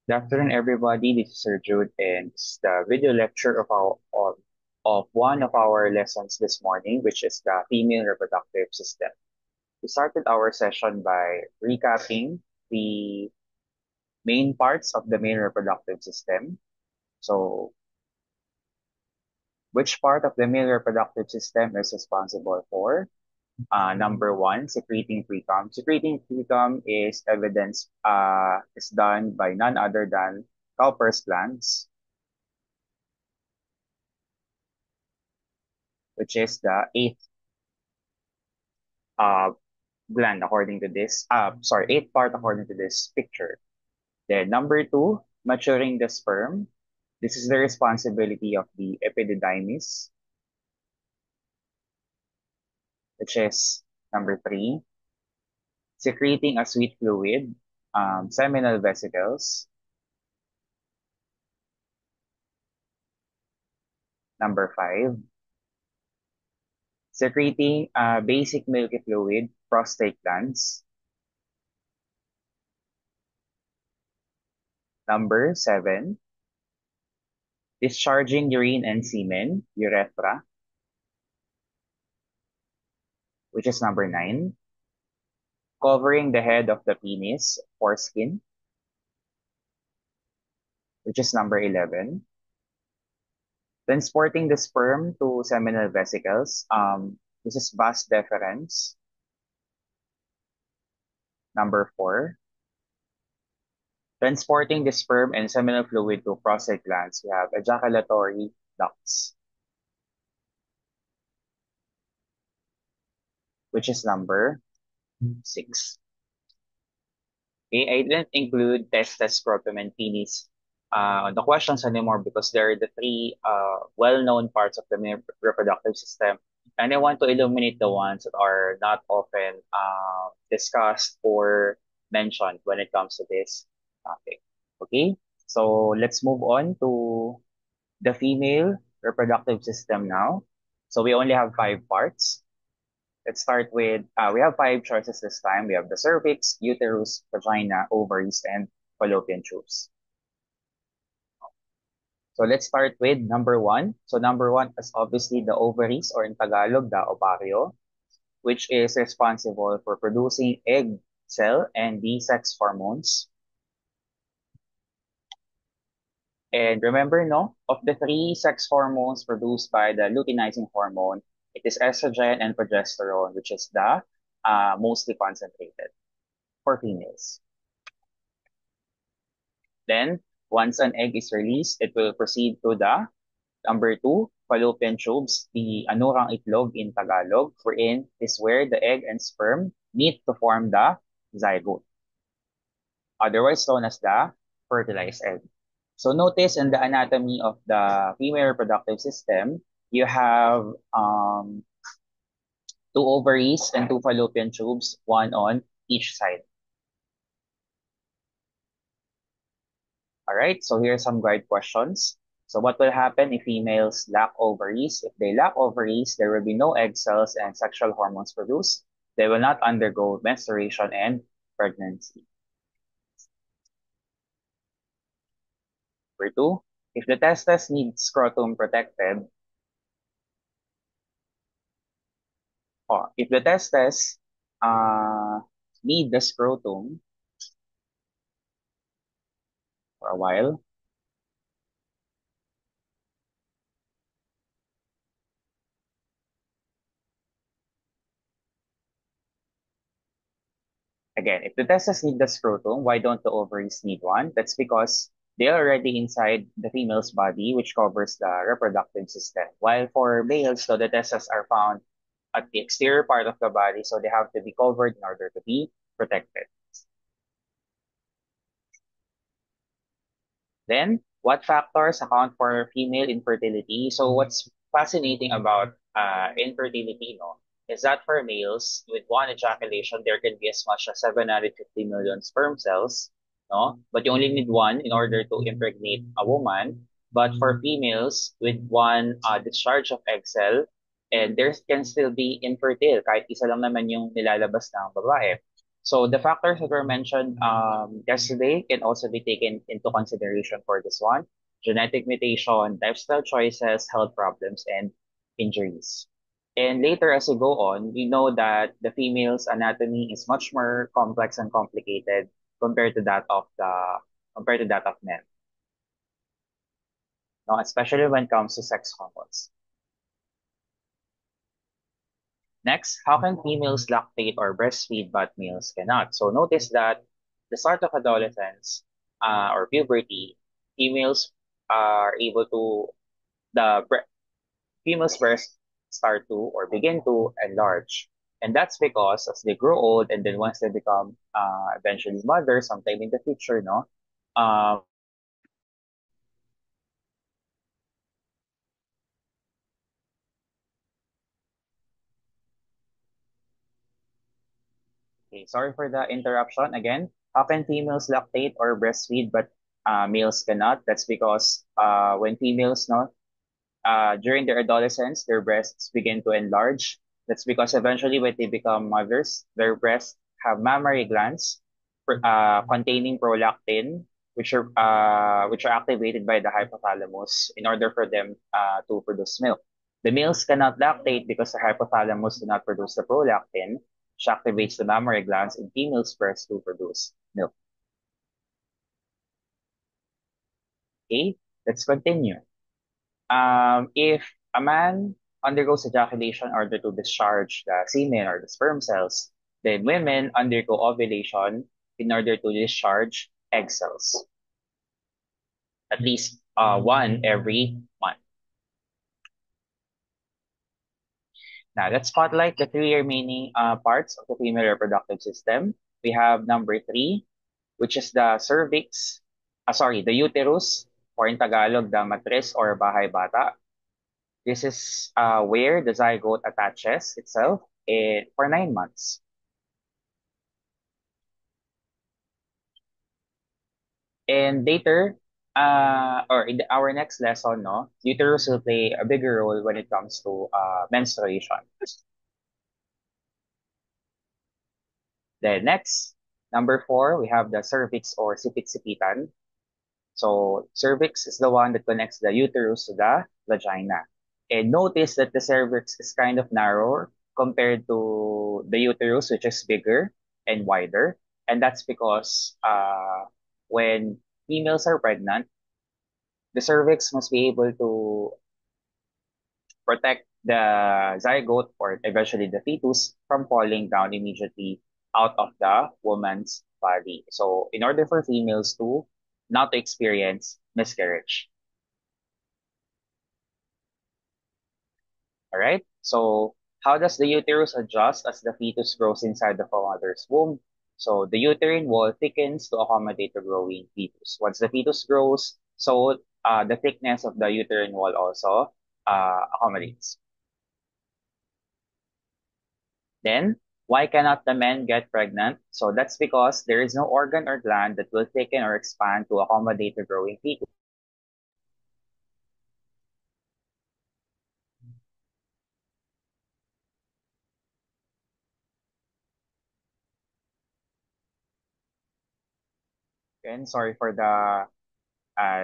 Good afternoon, everybody. This is Sir Jude, and it's the video lecture of one of our lessons this morning, which is the female reproductive system. We started our session by recapping the main parts of the male reproductive system. So, which part of the male reproductive system is responsible for? Number one, secreting precum. Secreting precum is evidence is done by none other than Cowper's glands, which is the eighth uh, gland according to this, eighth part according to this picture. Then number two, maturing the sperm. This is the responsibility of the epididymis, which is number three, secreting a sweet fluid, seminal vesicles. Number five, secreting basic milky fluid, prostate glands. Number seven, discharging urine and semen, urethra, which is number nine. Covering the head of the penis, foreskin, which is number 11. Transporting the sperm to seminal vesicles, this is vas deferens, number 4. Transporting the sperm and seminal fluid to prostate glands, we have ejaculatory ducts, which is number 6. Okay, I didn't include testes, scrotum, and penis on the questions anymore because they're the three well-known parts of the male reproductive system. And I want to illuminate the ones that are not often discussed or mentioned when it comes to this topic. Okay, so let's move on to the female reproductive system now. So we only have 5 parts. Let's start with, we have 5 choices this time. We have the cervix, uterus, vagina, ovaries, and fallopian tubes. So let's start with number 1. So number 1 is obviously the ovaries, or in Tagalog, the ovaryo, which is responsible for producing egg cell and the sex hormones. And remember, no, of the 3 sex hormones produced by the luteinizing hormone, it is estrogen and progesterone, which is the mostly concentrated for females. Then, once an egg is released, it will proceed to the number 2, fallopian tubes, the anurang itlog in Tagalog, wherein is where the egg and sperm meet to form the zygote, otherwise known as the fertilized egg. So notice in the anatomy of the female reproductive system, you have 2 ovaries and 2 fallopian tubes, one on each side. All right, so here are some guide questions. So what will happen if females lack ovaries? If they lack ovaries, there will be no egg cells and sexual hormones produced. They will not undergo menstruation and pregnancy. Number 2, if the testes need scrotum protected, or if the testes need the scrotum for a while, again, if the testes need the scrotum, why don't the ovaries need one? That's because they're already inside the female's body, which covers the reproductive system. While for males, though, the testes are found at the exterior part of the body, so they have to be covered in order to be protected. Then, what factors account for female infertility? So what's fascinating about infertility, no, is that for males, with one ejaculation, there can be as much as 750 million sperm cells, no? But you only need one in order to impregnate a woman. But for females, with one discharge of egg cell, and there can still be infertile, kahit isa lang naman yung nilalabas ng babae. So the factors that were mentioned yesterday can also be taken into consideration for this one. Genetic mutation, lifestyle choices, health problems, and injuries. And later, as we go on, we know that the female's anatomy is much more complex and complicated compared to that of men, no? Especially when it comes to sex hormones. Next, how can females lactate or breastfeed but males cannot? So notice that the start of adolescence or puberty, females are able to the females breast start to or begin to enlarge, and that's because as they grow old and then once they become eventually mothers sometime in the future, no, um, okay, sorry for the interruption again. How can females lactate or breastfeed but males cannot? That's because when females, no, during their adolescence, their breasts begin to enlarge. That's because eventually when they become mothers, their breasts have mammary glands containing prolactin, which are activated by the hypothalamus in order for them to produce milk. The males cannot lactate because the hypothalamus do not produce the prolactin, which activates the mammary glands in females' breasts to produce milk. Okay, let's continue. If a man undergoes ejaculation in order to discharge the semen or the sperm cells, then women undergo ovulation in order to discharge egg cells, at least one every month. Now, let's spotlight the three remaining parts of the female reproductive system. We have number three, which is the cervix, the uterus, or in Tagalog, the matres or bahay bata. This is where the zygote attaches itself for 9 months. And later, or in our next lesson, no, uterus will play a bigger role when it comes to menstruation. Then next, number four, we have the cervix or sipit-sipitan. So cervix is the one that connects the uterus to the vagina. And notice that the cervix is kind of narrower compared to the uterus, which is bigger and wider. And that's because when females are pregnant, the cervix must be able to protect the zygote or eventually the fetus from falling down immediately out of the woman's body. So in order for females to not to experience miscarriage. All right. So how does the uterus adjust as the fetus grows inside the mother's womb? So the uterine wall thickens to accommodate the growing fetus. Once the fetus grows, so the thickness of the uterine wall also accommodates. Then, why cannot the men get pregnant? So that's because there is no organ or gland that will thicken or expand to accommodate the growing fetus. And sorry for the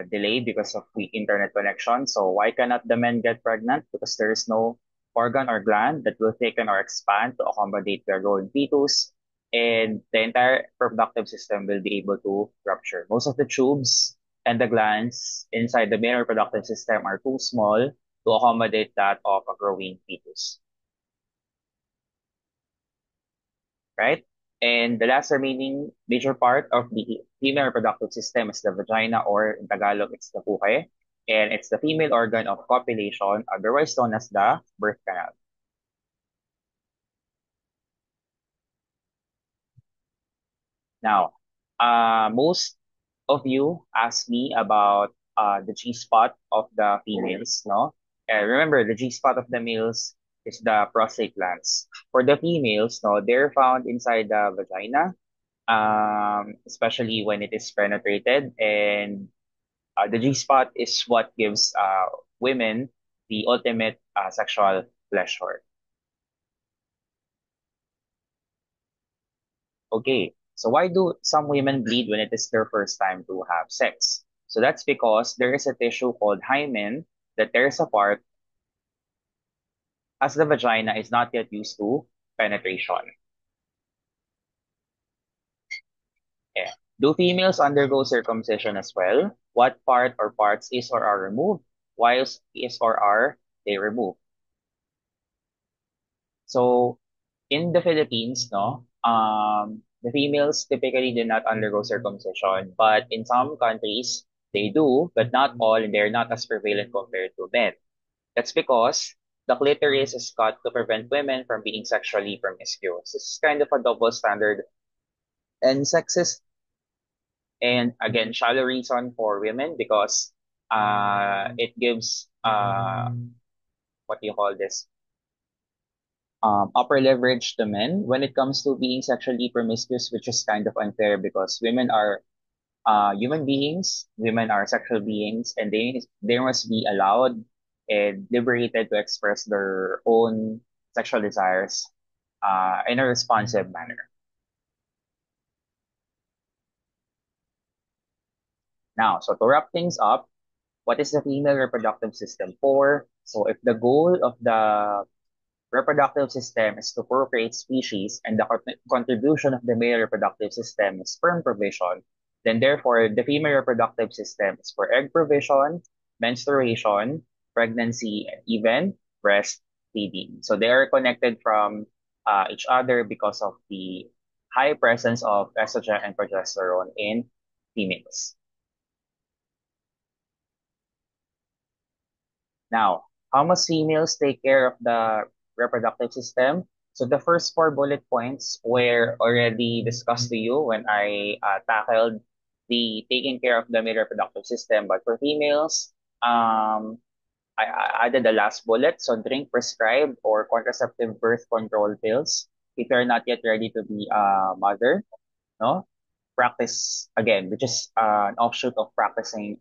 delay because of weak internet connection. So why cannot the men get pregnant? Because there is no organ or gland that will thicken or expand to accommodate their growing fetus, and the entire reproductive system will be able to rupture. Most of the tubes and the glands inside the male reproductive system are too small to accommodate that of a growing fetus, right? And the last remaining major part of the female reproductive system is the vagina, or in Tagalog, it's the puke. And it's the female organ of copulation, otherwise known as the birth canal. Now, most of you asked me about the G-spot of the females, no? Remember, the G-spot of the males is the prostate glands. For the females, no, they're found inside the vagina, especially when it is penetrated. And the G spot is what gives women the ultimate sexual pleasure. Okay, so why do some women bleed when it is their first time to have sex? So that's because there is a tissue called hymen that tears apart as the vagina is not yet used to penetration. Yeah. Do females undergo circumcision as well? What part or parts is or are removed? Why is or are they removed? So in the Philippines, no, the females typically do not undergo circumcision, but in some countries they do, but not all, and they're not as prevalent compared to men. That's because the clitoris is cut to prevent women from being sexually promiscuous. This is kind of a double standard and sexist, and again, shallow reason for women because it gives what do you call this? Upper leverage to men when it comes to being sexually promiscuous, which is kind of unfair because women are human beings, women are sexual beings, and they must be allowed and liberated to express their own sexual desires in a responsive manner. Now, so to wrap things up, what is the female reproductive system for? So if the goal of the reproductive system is to procreate species and the contribution of the male reproductive system is sperm provision, then therefore the female reproductive system is for egg provision, menstruation, pregnancy, and even breastfeeding. So they are connected from each other because of the high presence of estrogen and progesterone in females. Now, how must females take care of the reproductive system? So the first four bullet points were already discussed to you when I tackled the taking care of the male reproductive system. But for females, I added the last bullet. So drink prescribed or contraceptive birth control pills if you're not yet ready to be a mother. No, practice again, which is an offshoot of practicing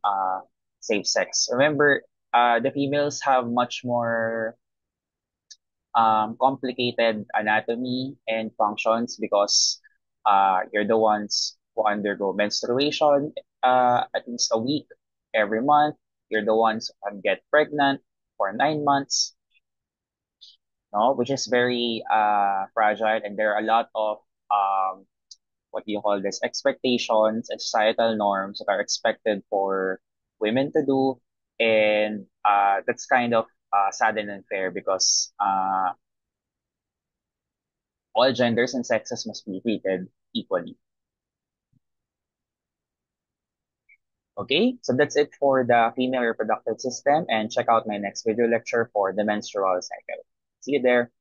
safe sex. Remember, the females have much more complicated anatomy and functions because you're the ones who undergo menstruation at least a week every month. You're the ones who can get pregnant for 9 months, no, which is very fragile, and there are a lot of what do you call this, expectations and societal norms that are expected for women to do. And that's kind of sad and unfair because all genders and sexes must be treated equally. Okay, so that's it for the female reproductive system, and check out my next video lecture for the menstrual cycle. See you there.